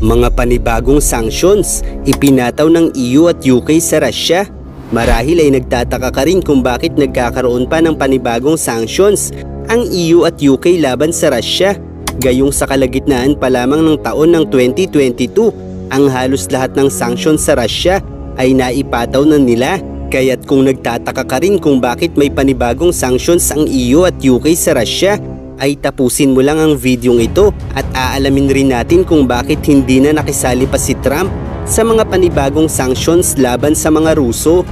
Mga panibagong sanctions ipinataw ng EU at UK sa Russia. Marahil ay nagtataka ka rin kung bakit nagkakaroon pa ng panibagong sanctions ang EU at UK laban sa Russia. Gayong sa kalagitnaan pa lamang ng taon ng 2022, ang halos lahat ng sanctions sa Russia ay naipataw na nila. Kaya't kung nagtataka ka rin kung bakit may panibagong sanctions ang EU at UK sa Russia, ay tapusin mo lang ang videong ito at aalamin rin natin kung bakit hindi na nakisali pa si Trump sa mga panibagong sanctions laban sa mga Ruso.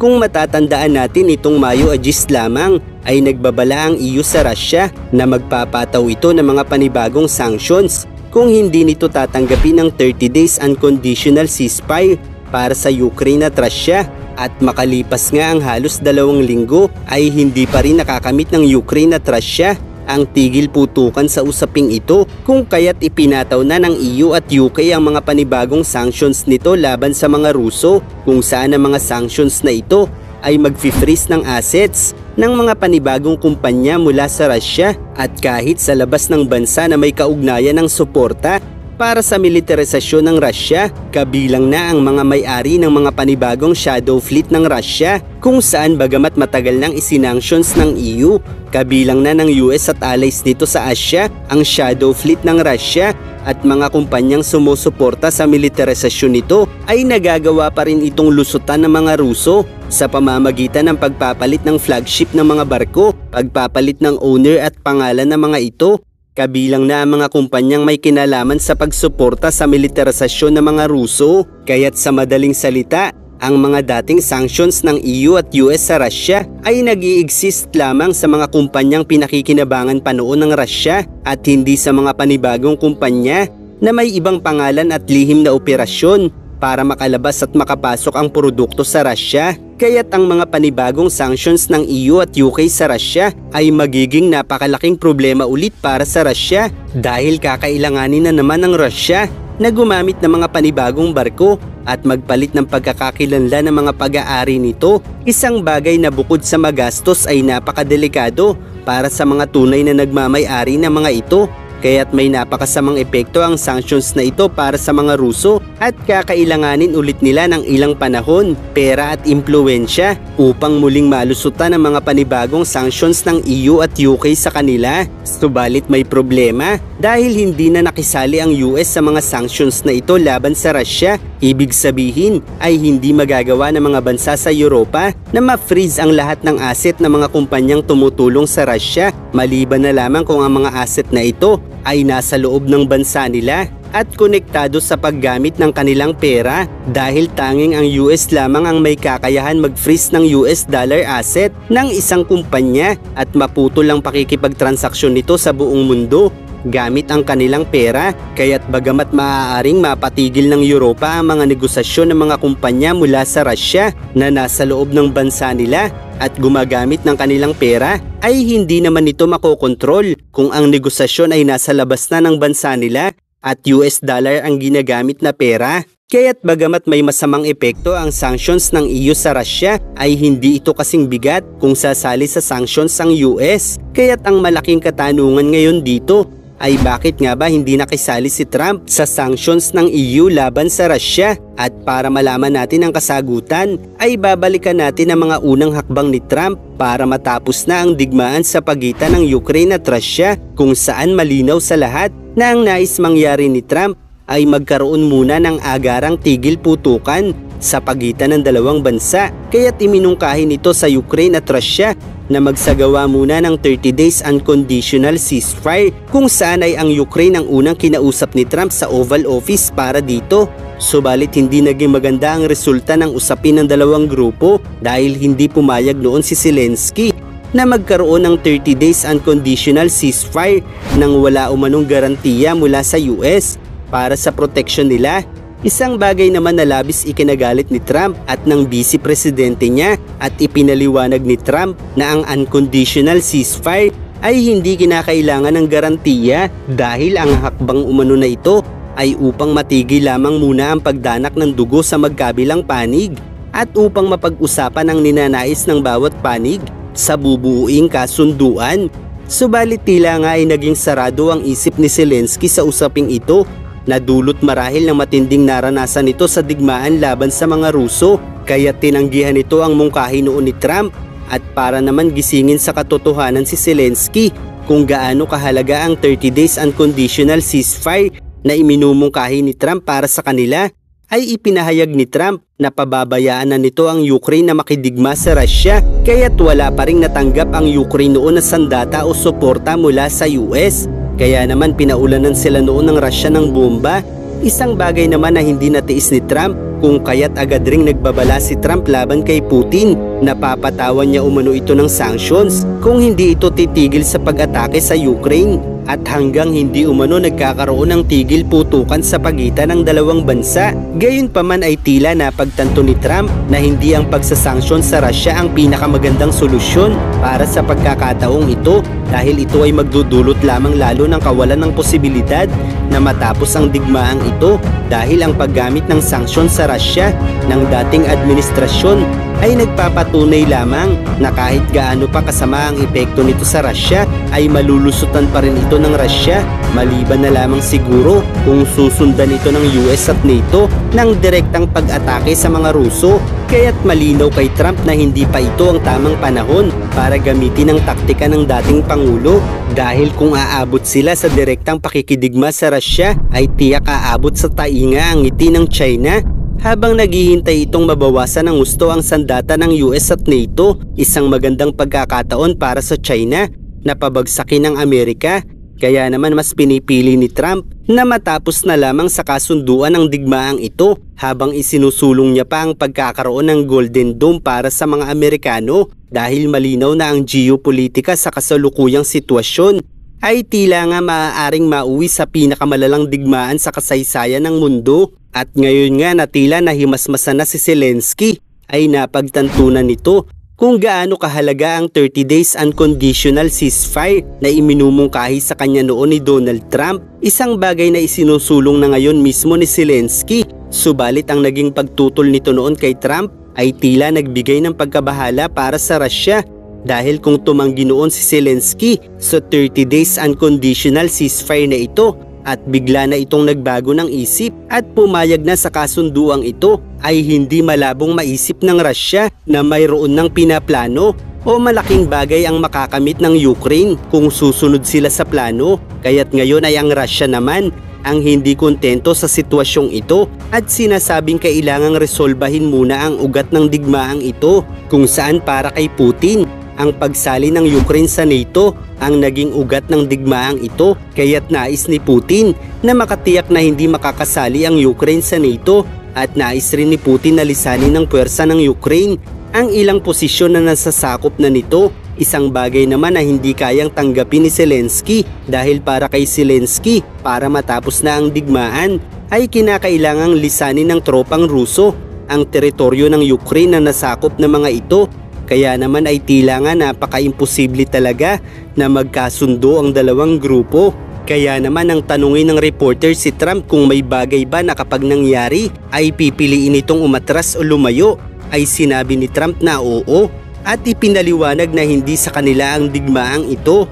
Kung matatandaan natin, itong Mayo Agis lamang ay nagbabala ang EU sa Russia na magpapataw ito ng mga panibagong sanctions kung hindi nito tatanggapin ang 30 days unconditional ceasefire para sa Ukraine at Russia. At makalipas nga ang halos 2 linggo ay hindi pa rin nakakamit ng Ukraine at Russia ang tigil putukan sa usaping ito, kung kaya't ipinataw na ng EU at UK ang mga panibagong sanctions nito laban sa mga Ruso, kung saan ang mga sanctions na ito ay mag-freeze ng assets ng mga panibagong kumpanya mula sa Russia at kahit sa labas ng bansa na may kaugnayan ng suporta para sa militarisasyon ng Russia, kabilang na ang mga may-ari ng mga panibagong shadow fleet ng Russia, kung saan bagamat matagal nang isinanctions ng EU, kabilang na ng US at allies dito sa Asia ang shadow fleet ng Russia at mga kumpanyang sumusuporta sa militarisasyon nito, ay nagagawa pa rin itong lusutan ng mga Ruso sa pamamagitan ng pagpapalit ng flagship ng mga barko, pagpapalit ng owner at pangalan ng mga ito, kabilang na ang mga kumpanyang may kinalaman sa pagsuporta sa militarisasyon ng mga Ruso. Kaya't sa madaling salita, ang mga dating sanctions ng EU at US sa Russia ay nag-i-exist lamang sa mga kumpanyang pinakikinabangan pa noon ng Russia at hindi sa mga panibagong kumpanya na may ibang pangalan at lihim na operasyon para makalabas at makapasok ang produkto sa Russia. Kaya't ang mga panibagong sanctions ng EU at UK sa Russia ay magiging napakalaking problema ulit para sa Russia dahil kakailanganin na naman ng Russia na gumamit ng mga panibagong barko at magpalit ng pagkakakilanlan ng mga pag-aari nito, isang bagay na bukod sa magastos ay napakadelikado para sa mga tunay na nagmamay-ari ng mga ito. Kaya't may napakasamang epekto ang sanctions na ito para sa mga Ruso at kakailanganin ulit nila ng ilang panahon, pera at impluensya upang muling malusutan ang mga panibagong sanctions ng EU at UK sa kanila. Subalit may problema dahil hindi na nakisali ang US sa mga sanctions na ito laban sa Russia. Ibig sabihin ay hindi magagawa ng mga bansa sa Europa na ma-freeze ang lahat ng asset ng mga kumpanyang tumutulong sa Russia, maliban na lamang kung ang mga asset na ito ay nasa loob ng bansa nila at konektado sa paggamit ng kanilang pera, dahil tanging ang US lamang ang may kakayahan mag-freeze ng US dollar asset ng isang kumpanya at maputol ang pakikipagtransaksyon nito sa buong mundo gamit ang kanilang pera. Kaya't bagamat maaaring mapatigil ng Europa ang mga negosasyon ng mga kumpanya mula sa Russia na nasa loob ng bansa nila at gumagamit ng kanilang pera, ay hindi naman ito makokontrol kung ang negosasyon ay nasa labas na ng bansa nila at US dollar ang ginagamit na pera. Kaya't bagamat may masamang epekto ang sanctions ng EU sa Russia, ay hindi ito kasing bigat kung sasali sa sanctions ang US. Kaya't ang malaking katanungan ngayon dito ay bakit nga ba hindi nakisali si Trump sa sanctions ng EU laban sa Russia? At para malaman natin ang kasagutan, ay babalikan natin ang mga unang hakbang ni Trump para matapos na ang digmaan sa pagitan ng Ukraine at Russia, kung saan malinaw sa lahat na ang nais mangyari ni Trump ay magkaroon muna ng agarang tigil putukan sa pagitan ng dalawang bansa. Kaya't iminungkahi nito sa Ukraine at Russia na magsagawa muna ng 30 days unconditional ceasefire, kung saan ay ang Ukraine ang unang kinausap ni Trump sa Oval Office para dito. Subalit hindi naging maganda ang resulta ng usapin ng dalawang grupo dahil hindi pumayag noon si Zelensky na magkaroon ng 30 days unconditional ceasefire nang wala umanong garantiya mula sa US para sa proteksyon nila. Isang bagay naman na labis ikinagalit ni Trump at ng vice presidente niya, at ipinaliwanag ni Trump na ang unconditional ceasefire ay hindi kinakailangan ng garantiya dahil ang hakbang umano na ito ay upang matigil lamang muna ang pagdanak ng dugo sa magkabilang panig at upang mapag-usapan ang ninanais ng bawat panig sa bubuuing kasunduan. Subalit tila nga ay naging sarado ang isip ni Zelensky sa usaping ito, na dulot marahil ng matinding naranasan nito sa digmaan laban sa mga Ruso, kaya tinanggihan nito ang mungkahi noon ni Trump. At para naman gisingin sa katotohanan si Zelensky kung gaano kahalaga ang 30 days unconditional ceasefire na iminumungkahi ni Trump para sa kanila, ay ipinahayag ni Trump na pababayaan na nito ang Ukraine na makidigma sa Russia, kaya't wala pa ring natanggap ang Ukraine noon na sandata o suporta mula sa US. Kaya naman pinaulanan sila noon ng Russia ng bomba, isang bagay naman na hindi natiis ni Trump, kung kaya't agad ring nagbabala si Trump laban kay Putin. Napapatawan niya umano ito ng sanctions kung hindi ito titigil sa pag-atake sa Ukraine, at hanggang hindi umano nagkakaroon ng tigil putukan sa pagitan ng dalawang bansa. Gayunpaman ay tila napagtanto ni Trump na hindi ang pagsasanksyon sa Russia ang pinakamagandang solusyon para sa pagkakataong ito, dahil ito ay magdudulot lamang lalo ng kawalan ng posibilidad na matapos ang digmaang ito, dahil ang paggamit ng sanksyon sa Russia ng dating administrasyon ay nagpapatunay lamang na kahit gaano pa kasama ang epekto nito sa Russia, ay malulusutan pa rin ito ng Russia, maliban na lamang siguro kung susundan ito ng US at NATO ng direktang pag-atake sa mga Ruso. Kaya't malinaw kay Trump na hindi pa ito ang tamang panahon para gamitin ang taktika ng dating Pangulo, dahil kung aabot sila sa direktang pakikidigma sa Russia, ay tiyak aabot sa tainga ang ngiti ng China. Habang naghihintay itong mabawasan ng gusto ang sandata ng US at NATO, isang magandang pagkakataon para sa China na pabagsakin ng Amerika. Kaya naman mas pinipili ni Trump na matapos na lamang sa kasunduan ng digmaang ito, habang isinusulong niya pa ang pagkakaroon ng Golden Dome para sa mga Amerikano, dahil malinaw na ang geopolitika sa kasalukuyang sitwasyon ay tila nga maaaring mauwi sa pinakamalalang digmaan sa kasaysayan ng mundo. At ngayon nga na tila nahimasmasan na si Zelensky, ay napagtantunan nito kung gaano kahalaga ang 30 days unconditional ceasefire na iminumungkahi sa kanya noon ni Donald Trump, isang bagay na isinusulong na ngayon mismo ni Zelensky. Subalit ang naging pagtutol nito noon kay Trump ay tila nagbigay ng pagkabahala para sa Russia, dahil kung tumanggi noon si Zelensky sa 30 days unconditional ceasefire na ito at bigla na itong nagbago ng isip at pumayag na sa kasunduang ito, ay hindi malabong maisip ng Russia na mayroon ng pinaplano o malaking bagay ang makakamit ng Ukraine kung susunod sila sa plano. Kaya't ngayon ay ang Russia naman ang hindi kontento sa sitwasyong ito at sinasabing kailangang resolbahin muna ang ugat ng digmaang ito, kung saan para kay Putin ang pagsali ng Ukraine sa NATO ang naging ugat ng digmaang ito. Kaya't nais ni Putin na makatiyak na hindi makakasali ang Ukraine sa NATO, at nais rin ni Putin na lisanin ng puwersa ng Ukraine ang ilang posisyon na nasasakop na nito, isang bagay naman na hindi kayang tanggapin ni Zelensky, dahil para kay Zelensky, para matapos na ang digmaan ay kinakailangang lisanin ng tropang Ruso ang teritoryo ng Ukraine na nasakop ng mga ito. Kaya naman ay tila nga napaka-imposible talaga na magkasundo ang dalawang grupo. Kaya naman ang tanungin ng reporter si Trump kung may bagay ba na kapag nangyari ay pipiliin itong umatras o lumayo, ay sinabi ni Trump na oo, at ipinaliwanag na hindi sa kanila ang digmaang ito.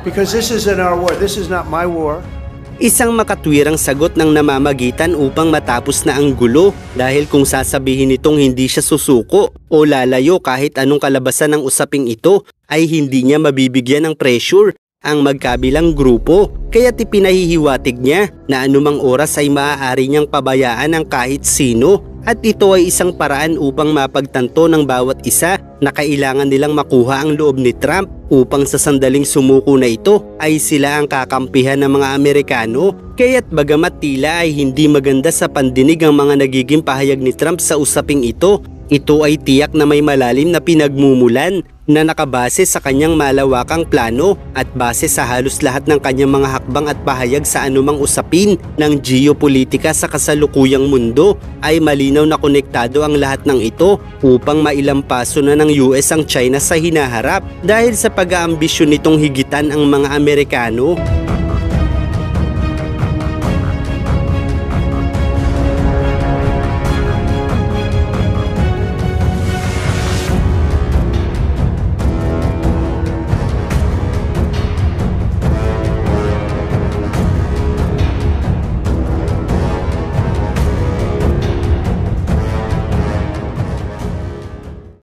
Because this isn't our war, this is not my war. Isang makatwirang sagot ng namamagitan upang matapos na ang gulo, dahil kung sasabihin nitong hindi siya susuko o lalayo kahit anong kalabasan ng usaping ito, ay hindi niya mabibigyan ng pressure ang magkabilang grupo. Kaya't ipinahihiwatig niya na anumang oras ay maaari niyang pabayaan ng kahit sino, at ito ay isang paraan upang mapagtanto ng bawat isa na kailangan nilang makuha ang loob ni Trump upang sa sandaling sumuko na ito ay sila ang kakampihan ng mga Amerikano. Kaya't bagamat tila ay hindi maganda sa pandinig ang mga nagiging pahayag ni Trump sa usaping ito, ito ay tiyak na may malalim na pinagmumulan na nakabase sa kanyang malawakang plano at base sa halos lahat ng kanyang mga hakbang at pahayag sa anumang usapin ng geopolitika sa kasalukuyang mundo, ay malinaw na konektado ang lahat ng ito upang mailampaso na ng US ang China sa hinaharap, dahil sa pag-aambisyon nitong higitan ang mga Amerikano.